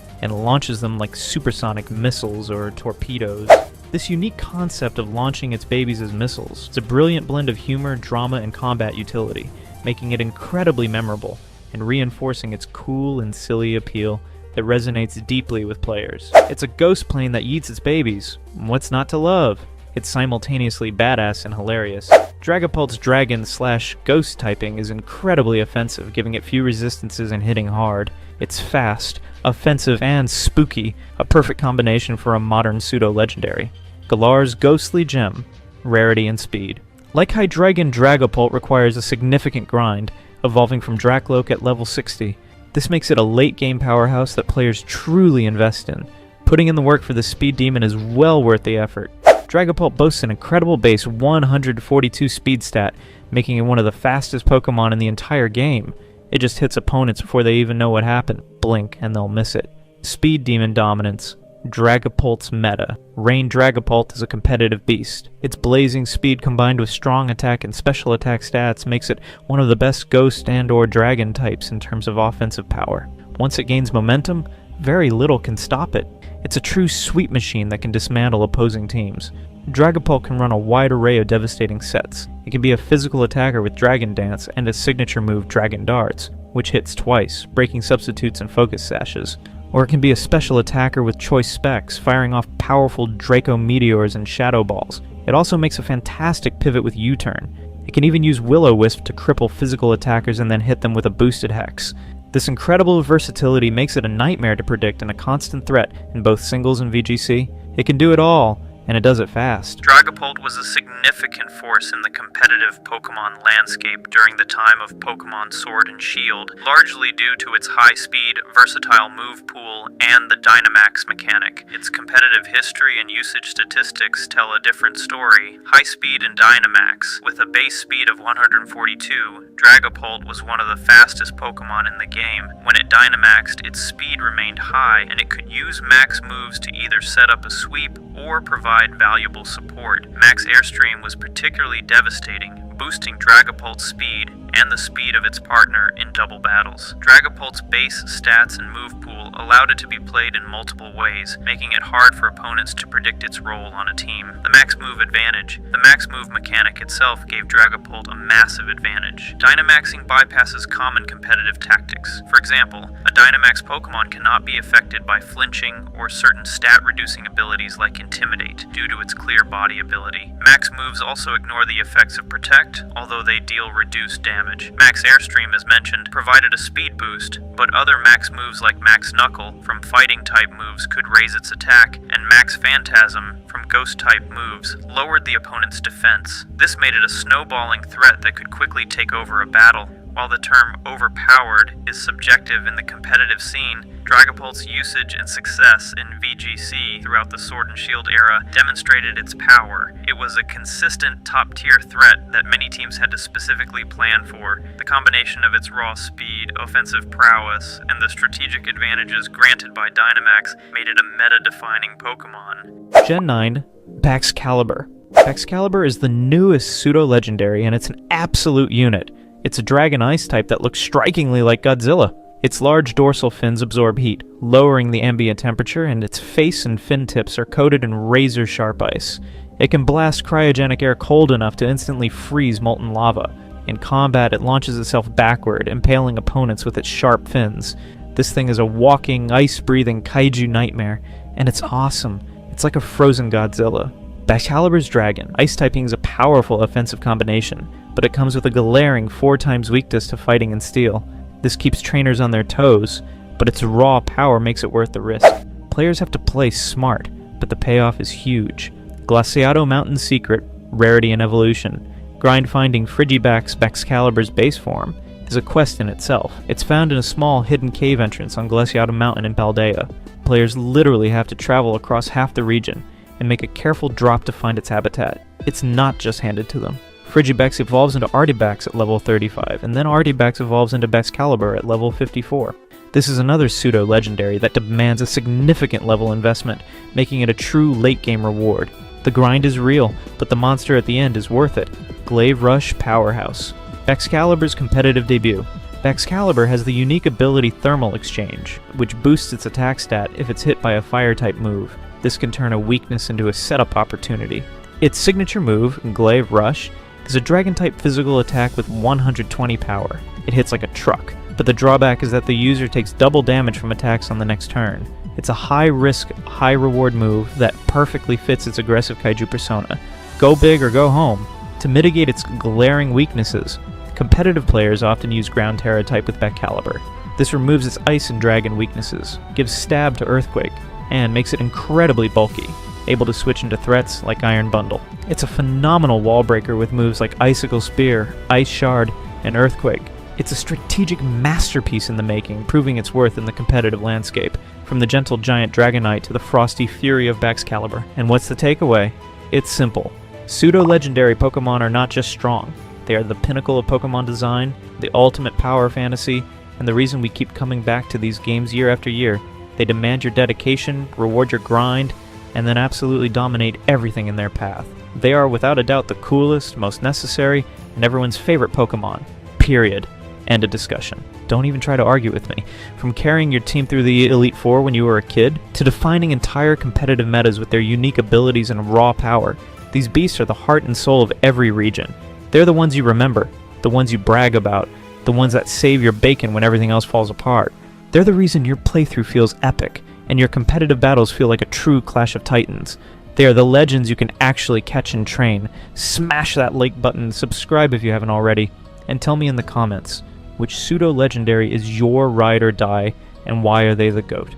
and launches them like supersonic missiles or torpedoes. This unique concept of launching its babies as missiles is a brilliant blend of humor, drama, and combat utility, making it incredibly memorable, and reinforcing its cool and silly appeal that resonates deeply with players. It's a ghost plane that yeets its babies. What's not to love? It's simultaneously badass and hilarious. Dragapult's dragon/ghost typing is incredibly offensive, giving it few resistances and hitting hard. It's fast, offensive, and spooky, a perfect combination for a modern pseudo-legendary. Galar's ghostly gem, rarity and speed. Like Hydreigon, Dragapult requires a significant grind, evolving from Dracloak at level 60. This makes it a late-game powerhouse that players truly invest in. Putting in the work for the speed demon is well worth the effort. Dragapult boasts an incredible base 142 speed stat, making it one of the fastest Pokemon in the entire game. It just hits opponents before they even know what happened. Blink and they'll miss it. Speed demon dominance. Dragapult's meta. Rain Dragapult is a competitive beast. Its blazing speed combined with strong attack and special attack stats makes it one of the best ghost and/or dragon types in terms of offensive power. Once it gains momentum, very little can stop it. It's a true sweep machine that can dismantle opposing teams. Dragapult can run a wide array of devastating sets. It can be a physical attacker with Dragon Dance and its signature move Dragon Darts, which hits twice, breaking substitutes and focus sashes. Or it can be a special attacker with choice specs, firing off powerful Draco Meteors and Shadow Balls. It also makes a fantastic pivot with U-turn. It can even use Will-O-Wisp to cripple physical attackers and then hit them with a boosted Hex. This incredible versatility makes it a nightmare to predict and a constant threat in both singles and VGC. It can do it all, and it does it fast. Dragapult was a significant force in the competitive Pokemon landscape during the time of Pokemon Sword and Shield, largely due to its high speed, versatile move pool, and the Dynamax mechanic. Its competitive history and usage statistics tell a different story. High speed and Dynamax. With a base speed of 142, Dragapult was one of the fastest Pokemon in the game. When it Dynamaxed, its speed remained high, and it could use max moves to either set up a sweep or provide valuable support. Max Airstream was particularly devastating, boosting Dragapult's speed and the speed of its partner in double battles. Dragapult's base stats and move pool allowed it to be played in multiple ways, making it hard for opponents to predict its role on a team. The max move advantage. The max move mechanic itself gave Dragapult a massive advantage. Dynamaxing bypasses common competitive tactics. For example, a Dynamax Pokemon cannot be affected by flinching or certain stat-reducing abilities like Intimidate, due to its clear body ability. Max moves also ignore the effects of Protect, although they deal reduced damage. Max Airstream, as mentioned, provided a speed boost, but other max moves like Max Knuckle from fighting-type moves could raise its attack, and Max Phantasm from ghost-type moves lowered the opponent's defense. This made it a snowballing threat that could quickly take over a battle. While the term overpowered is subjective in the competitive scene, Dragapult's usage and success in VGC throughout the Sword and Shield era demonstrated its power. It was a consistent top-tier threat that many teams had to specifically plan for. The combination of its raw speed, offensive prowess, and the strategic advantages granted by Dynamax made it a meta-defining Pokemon. Gen 9, Baxcalibur. Baxcalibur is the newest pseudo-legendary, and it's an absolute unit. It's a Dragon Ice type that looks strikingly like Godzilla. Its large dorsal fins absorb heat, lowering the ambient temperature, and its face and fin tips are coated in razor-sharp ice. It can blast cryogenic air cold enough to instantly freeze molten lava. In combat, it launches itself backward, impaling opponents with its sharp fins. This thing is a walking, ice-breathing kaiju nightmare, and it's awesome. It's like a frozen Godzilla. Baxcalibur's Dragon. Ice typing is a powerful offensive combination, but it comes with a glaring 4 times weakness to fighting and steel. This keeps trainers on their toes, but its raw power makes it worth the risk. Players have to play smart, but the payoff is huge. Glaciado Mountain Secret, Rarity and Evolution. Grind finding Frigibax Baxcalibur's base form is a quest in itself. It's found in a small hidden cave entrance on Glaciado Mountain in Paldea. Players literally have to travel across half the region and make a careful drop to find its habitat. It's not just handed to them. Frigibax evolves into Artibax at level 35, and then Artibax evolves into Baxcalibur at level 54. This is another pseudo-legendary that demands a significant level investment, making it a true late-game reward. The grind is real, but the monster at the end is worth it. Glaive Rush Powerhouse. Baxcalibur's competitive debut. Baxcalibur has the unique ability Thermal Exchange, which boosts its attack stat if it's hit by a fire-type move. This can turn a weakness into a setup opportunity. Its signature move, Glaive Rush, is a Dragon-type physical attack with 120 power. It hits like a truck, but the drawback is that the user takes double damage from attacks on the next turn. It's a high-risk, high-reward move that perfectly fits its aggressive kaiju persona. Go big or go home. To mitigate its glaring weaknesses, competitive players often use Ground Terra type with Baxcalibur. This removes its Ice and Dragon weaknesses, gives stab to Earthquake, and makes it incredibly bulky, able to switch into threats like Iron Bundle. It's a phenomenal wall breaker with moves like Icicle Spear, Ice Shard, and Earthquake. It's a strategic masterpiece in the making, proving its worth in the competitive landscape, from the gentle giant Dragonite to the frosty fury of Baxcalibur. And what's the takeaway? It's simple. Pseudo Legendary Pokemon are not just strong. They are the pinnacle of Pokemon design, the ultimate power fantasy, and the reason we keep coming back to these games year after year. They demand your dedication, reward your grind, and then absolutely dominate everything in their path. They are without a doubt the coolest, most necessary, and everyone's favorite Pokemon. Period. End of discussion. Don't even try to argue with me. From carrying your team through the Elite Four when you were a kid, to defining entire competitive metas with their unique abilities and raw power, these beasts are the heart and soul of every region. They're the ones you remember, the ones you brag about, the ones that save your bacon when everything else falls apart. They're the reason your playthrough feels epic, and your competitive battles feel like a true Clash of Titans. They are the legends you can actually catch and train. Smash that like button, subscribe if you haven't already, and tell me in the comments, which pseudo-legendary is your ride or die, and why are they the GOAT?